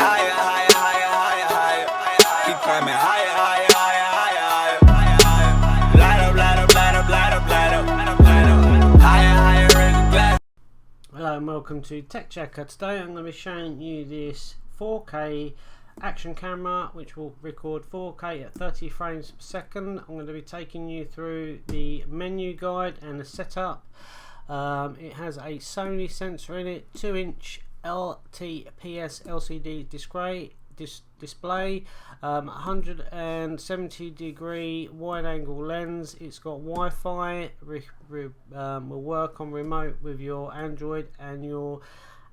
higher, higher, higher, higher, higher. Keep climbing higher, higher, higher, higher, higher. Light up, light up, light up, light up, light up, light up. Higher, higher, raise glass. Hello and welcome to TechChecker. Today I'm going to be showing you this 4K action camera which will record 4K at 30 frames per second. I'm going to be taking you through the menu guide and the setup. It has a Sony sensor in it, 2-inch LTPS LCD display, 170 degree wide angle lens. It's got Wi-Fi, will work on remote with your Android and your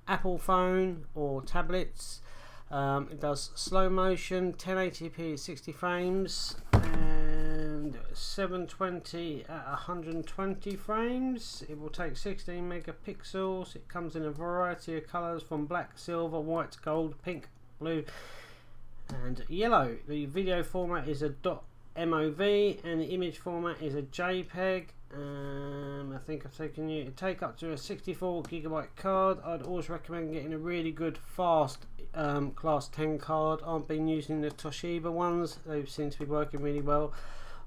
Apple phone or tablets. It does slow motion, 1080p at 60 frames and 720 at 120 frames. It will take 16 megapixels. It comes in a variety of colours from black, silver, white, gold, pink, blue and yellow. The video format is a .mov and the image format is a JPEG. I think I've taken you to take up to a 64GB card. I'd always recommend getting a really good fast class 10 card. I've been using the Toshiba ones. They seem to be working really well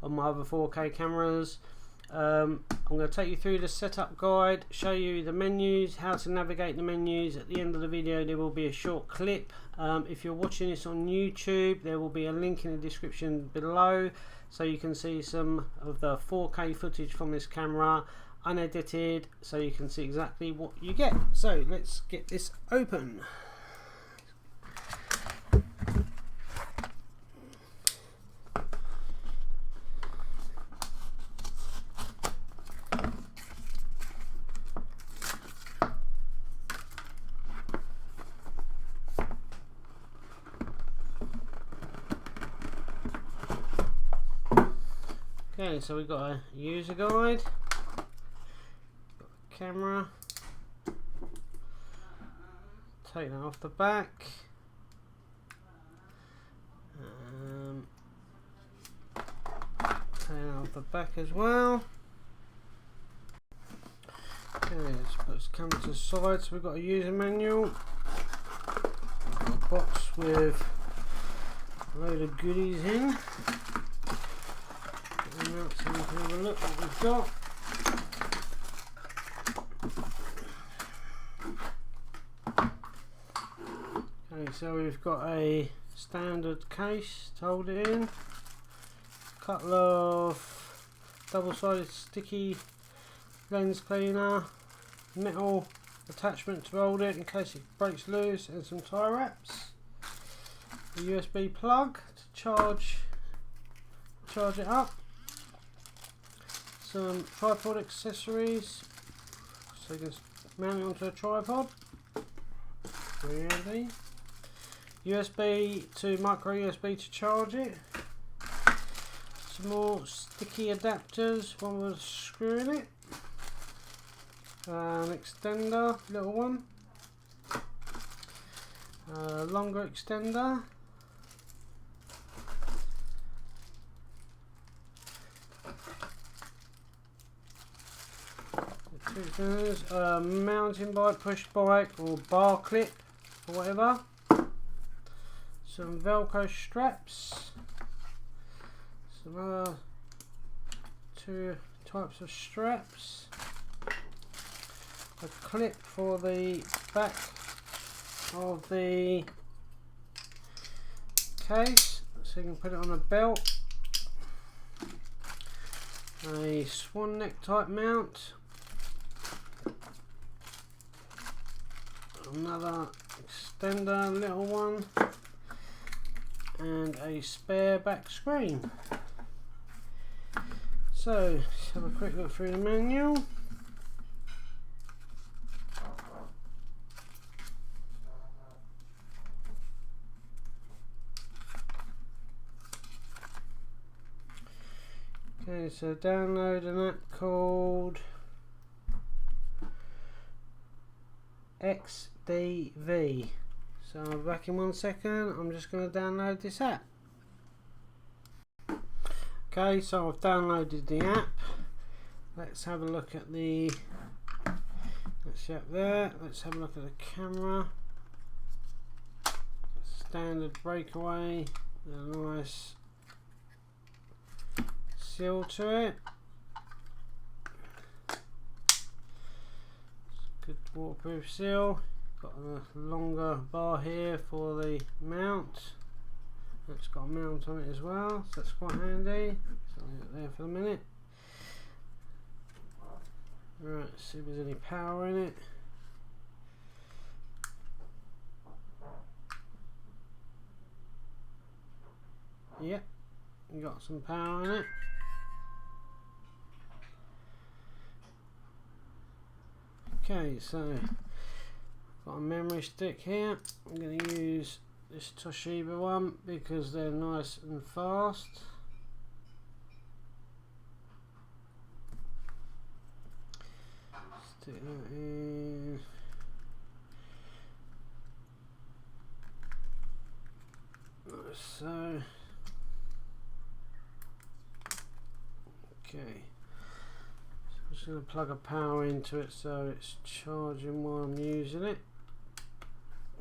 on my other 4K cameras. I'm going to take you through the setup guide, show you the menus, how to navigate the menus. At the end of the video there will be a short clip. If you're watching this on YouTube, there will be a link in the description below so you can see some of the 4K footage from this camera unedited, so you can see exactly what you get. So let's get this open. Okay, so we've got a user guide, got a camera, take that off the back, take that off the back as well. Okay, let's put this camera to the side. So we've got a user manual, a box with a load of goodies in. So we can have a look what we've got. Okay, so we've got a standard case to hold it in, a couple of double-sided sticky lens cleaner, metal attachment to hold it in case it breaks loose, and some tie wraps, a USB plug to charge it up, some tripod accessories so you can mount it onto a tripod, very handy, USB to micro USB to charge it, some more sticky adapters, one with a screw in it, an extender, little one, a longer extender, mountain bike, push bike or bar clip or whatever, some velcro straps, some other two types of straps, a clip for the back of the case so you can put it on a belt, a swan neck type mount, another extender, little one, and a spare back screen. So let's have a quick look through the manual. Okay, so download an app called XDV. So I'll be back in 1 second. I'm just going to download this app. Okay, so I've downloaded the app. Let's have a look at the, that's the app there. Let's have a look at the camera. Let's standard breakaway, a nice seal to it. Good waterproof seal. Got a longer bar here for the mount. It's got a mount on it as well, so that's quite handy. So I'll leave it there for a minute. Right, see if there's any power in it. Yep, you got some power in it. Okay, so got a memory stick here. I'm going to use this Toshiba one because they're nice and fast. Stick that in. Like so. Okay. I'm just going to plug a power into it so it's charging while I'm using it.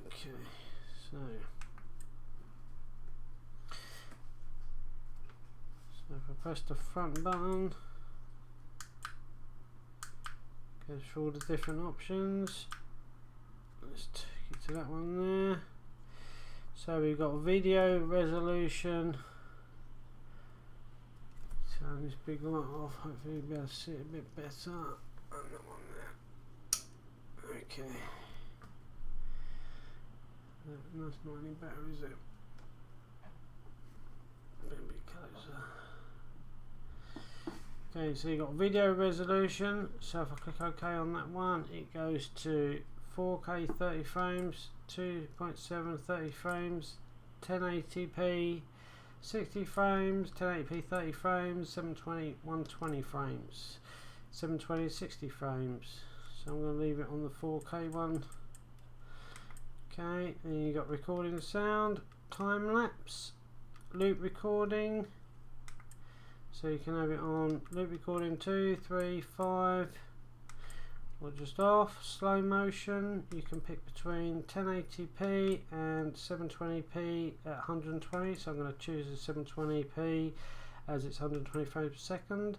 Okay, so if I press the front button, goes through all the different options. Let's take it to that one there. So we've got video resolution. Turn this big light off, hopefully you'll be able to see it a bit better. And that one there. Okay. That's not any better, is it? A bit closer. Okay, so you've got video resolution. So if I click OK on that one, it goes to 4K 30 frames, 2.7 30 frames, 1080p 60 frames, 1080p 30 frames, 720 120 frames, 720 60 frames. So I'm going to leave it on the 4K one. Okay, and you got recording sound, time lapse, loop recording. So you can have it on loop recording 2, 3, 5, or just off. Slow motion, you can pick between 1080p and 720p at 120. So I'm going to choose the 720p as it's 120 frames per second.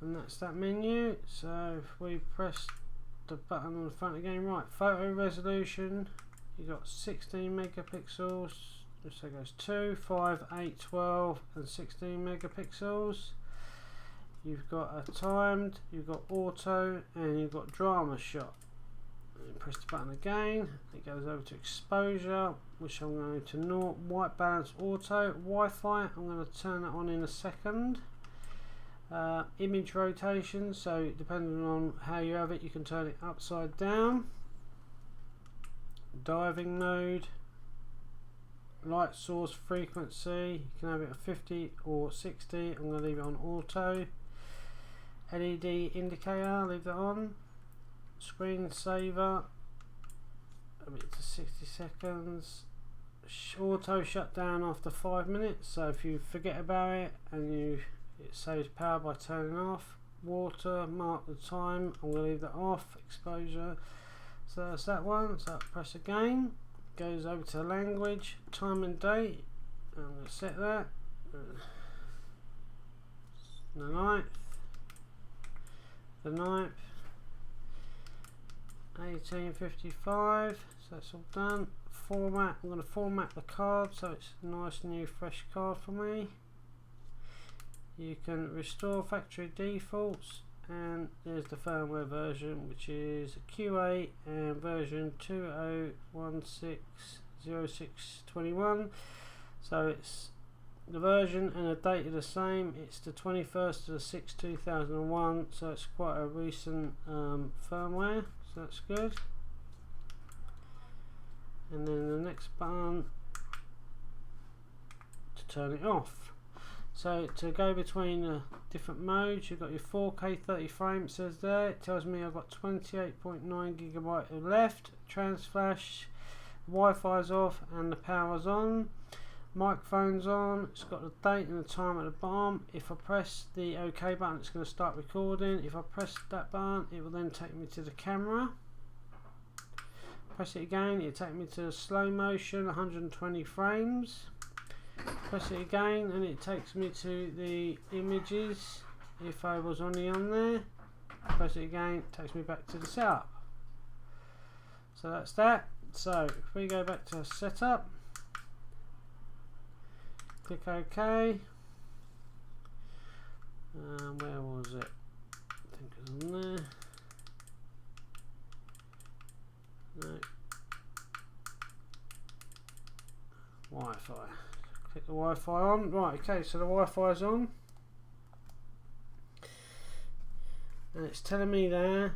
And that's that menu. So if we press the button on the front again, right, photo resolution, you got 16 megapixels. So it goes 2, 5, 8, 12 and 16 megapixels. You've got a timed, you've got auto, and you've got drama shot. And press the button again, it goes over to exposure, which I'm going to white balance auto. Wi-Fi, I'm going to turn that on in a second. Image rotation, so depending on how you have it, you can turn it upside down. Diving mode. Light source frequency, you can have it at 50 or 60. I'm going to leave it on auto. LED indicator, leave that on. Screen saver, a bit to 60 seconds. Auto shut down after 5 minutes, so if you forget about it and it saves power by turning off. Water, mark the time, I'm going to leave that off. Exposure, so that's that one. So press again, goes over to language, time and date. I'm going to set that. The 9th. The 9th, 1855, so that's all done. Format, I'm going to format the card so it's a nice new fresh card for me. You can restore factory defaults, and there's the firmware version, which is QA and version 20160621. So it's the version and the date are the same. It's the 21st of the 6th 2001, so it's quite a recent firmware, so that's good. And then the next button to turn it off. So to go between the different modes, you've got your 4K 30 frames, it says there. It tells me I've got 28.9 GB left. Transflash, Wi-Fi's off and the power's on. Microphone's on, it's got the date and the time at the bottom. If I press the OK button, it's going to start recording. If I press that button, it will then take me to the camera. Press it again, it takes me to slow motion, 120 frames. Press it again and it takes me to the images if I was only on there. Press it again, it takes me back to the setup. So that's that. So if we go back to setup, click OK. Where was it? I think it was on there. No. Wi-Fi. Click the Wi-Fi on. Right, okay, so the Wi-Fi is on. And it's telling me there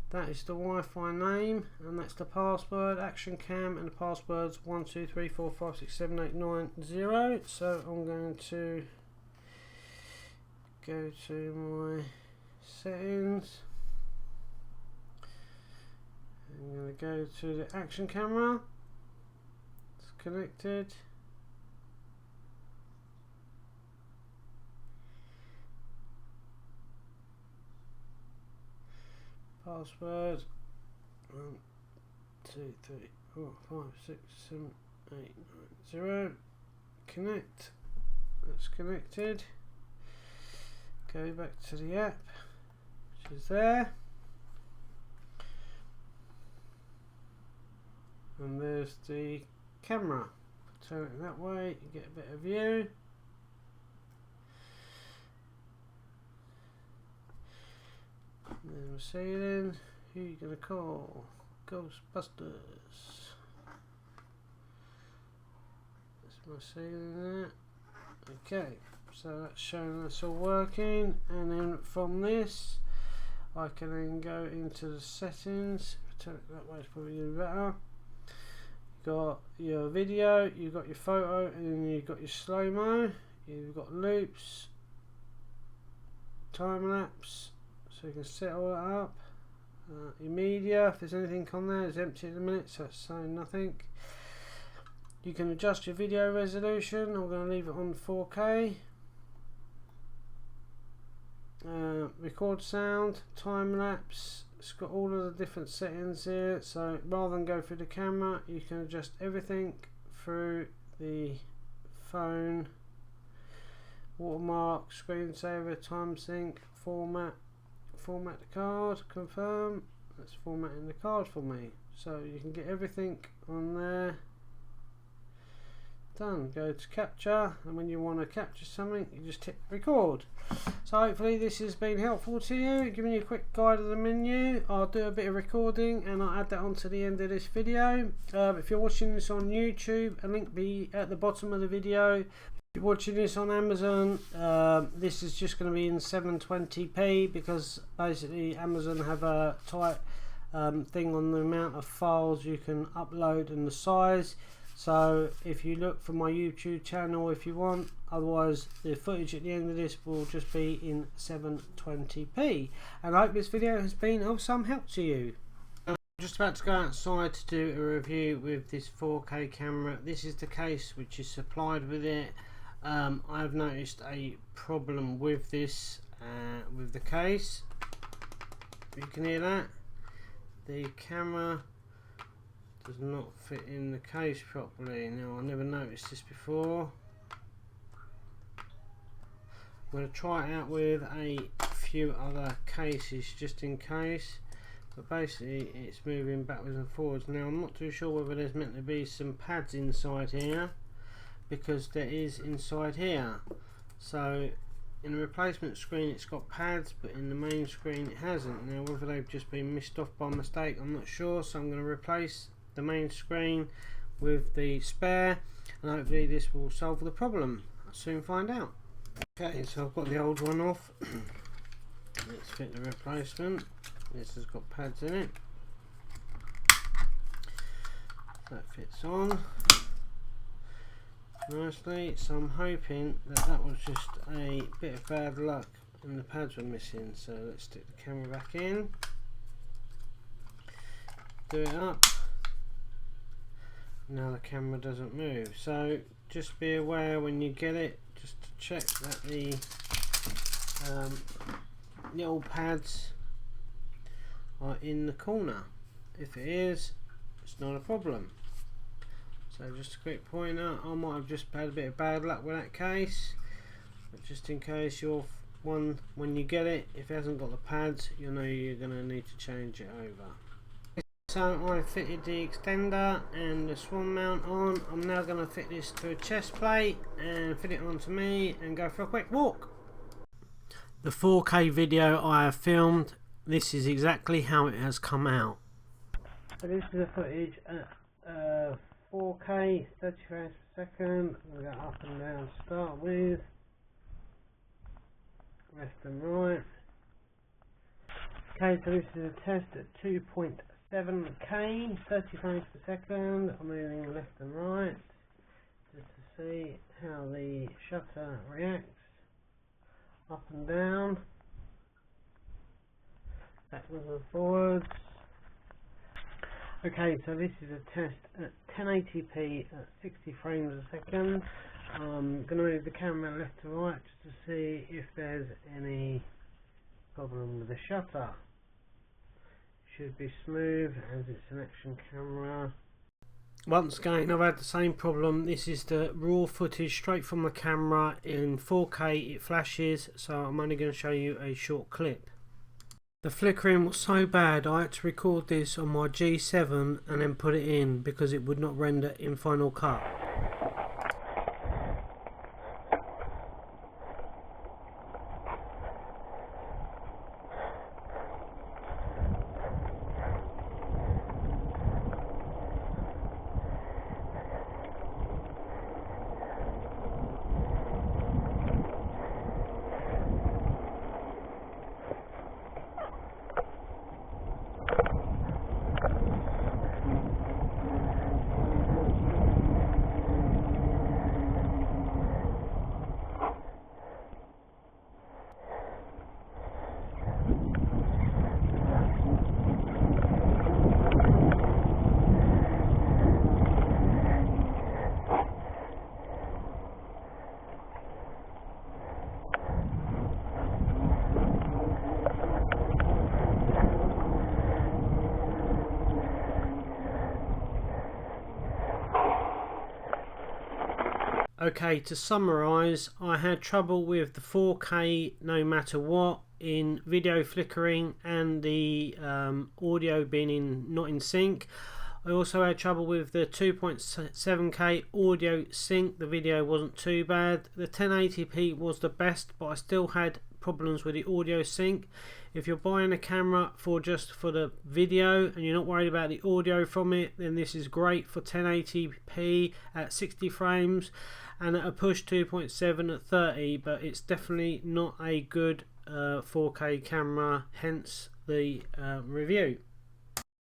that is the Wi-Fi name and that's the password, action cam, and the password's 123456789. So I'm going to go to my settings. I'm going to go to the action camera. It's connected. Password 1 2 3 4 5 6 7 8 9 0. Connect. That's connected. Go back to the app, which is there. And there's the camera. Turn it that way, you get a better view. And there's my ceiling. Who are you going to call? Ghostbusters. That's my ceiling there. Okay, so that's showing that's all working. And then from this, I can then go into the settings. Turn it that way, it's probably going to be better. Got your video, you've got your photo, and then you've got your slow-mo, you've got loops, time lapse, so you can set all that up. Your media, if there's anything on there, it's empty at the minute, so it's saying nothing. You can adjust your video resolution. I'm going to leave it on 4K. Record sound, time lapse. It's got all of the different settings here, so rather than go through the camera, you can adjust everything through the phone. Watermark, screensaver, time sync, format the card, confirm. That's formatting the card for me, so you can get everything on there. Done. Go to capture, and when you want to capture something, you just hit record. So hopefully this has been helpful to you, giving you a quick guide of the menu. I'll do a bit of recording and I'll add that on to the end of this video. If you're watching this on YouTube, a link will be at the bottom of the video. If you're watching this on Amazon, this is just going to be in 720p because basically Amazon have a tight thing on the amount of files you can upload and the size. So if you look for my YouTube channel if you want, otherwise the footage at the end of this will just be in 720p. And I hope this video has been of some help to you. I'm just about to go outside to do a review with this 4K camera. This is the case which is supplied with it. I've noticed a problem with this, with the case. You can hear that. The camera does not fit in the case properly. Now, I never noticed this before. I'm going to try it out with a few other cases just in case, but basically it's moving backwards and forwards. Now I'm not too sure whether there's meant to be some pads inside here, because there is inside here. So in the replacement screen it's got pads, but in the main screen it hasn't. Now whether they've just been missed off by mistake, I'm not sure, so I'm going to replace the main screen with the spare, and hopefully this will solve the problem. I'll soon find out. Okay, so I've got the old one off. Let's fit the replacement. This has got pads in it. That fits on nicely, so I'm hoping that that was just a bit of bad luck and the pads were missing. So let's stick the camera back in, do it up. Now the camera doesn't move, so just be aware when you get it, just to check that the little pads are in the corner. If it is, it's not a problem. So just a quick pointer, I might have just had a bit of bad luck with that case, but just in case your one, when you get it, if it hasn't got the pads, you know you're going to need to change it over. So I fitted the extender and the swan mount on. I'm now going to fit this to a chest plate and fit it onto me and go for a quick walk. The 4K video I have filmed, this is exactly how it has come out. So this is the footage at 4K, 30 frames per second. I'm going to go up and down to start with, left and right. Okay, so this is a test at 2.7K, 30 frames per second. I'm moving left and right just to see how the shutter reacts. Up and down, backwards and forwards. Okay, so this is a test at 1080p at 60 frames a second. I'm going to move the camera left to right just to see if there's any problem with the shutter. Should be smooth as it's an action camera. Once again, I've had the same problem. This is the raw footage straight from the camera. In 4K it flashes, so I'm only going to show you a short clip. The flickering was so bad I had to record this on my G7 and then put it in because it would not render in Final Cut. Okay, to summarise, I had trouble with the 4K no matter what in video flickering and the audio being not in sync. I also had trouble with the 2.7K audio sync. The video wasn't too bad. The 1080p was the best, but I still had problems with the audio sync. If you're buying a camera for just for the video and you're not worried about the audio from it, then this is great for 1080p at 60 frames and at a push 2.7 at 30, but it's definitely not a good 4K camera, hence the review.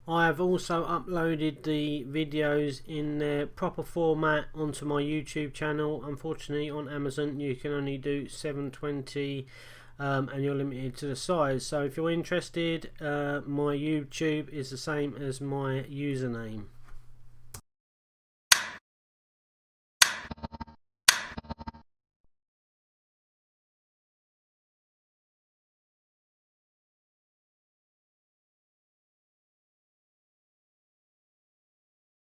I have also uploaded the videos in their proper format onto my YouTube channel. Unfortunately on Amazon you can only do 720 and you're limited to the size. So if you're interested, my YouTube is the same as my username.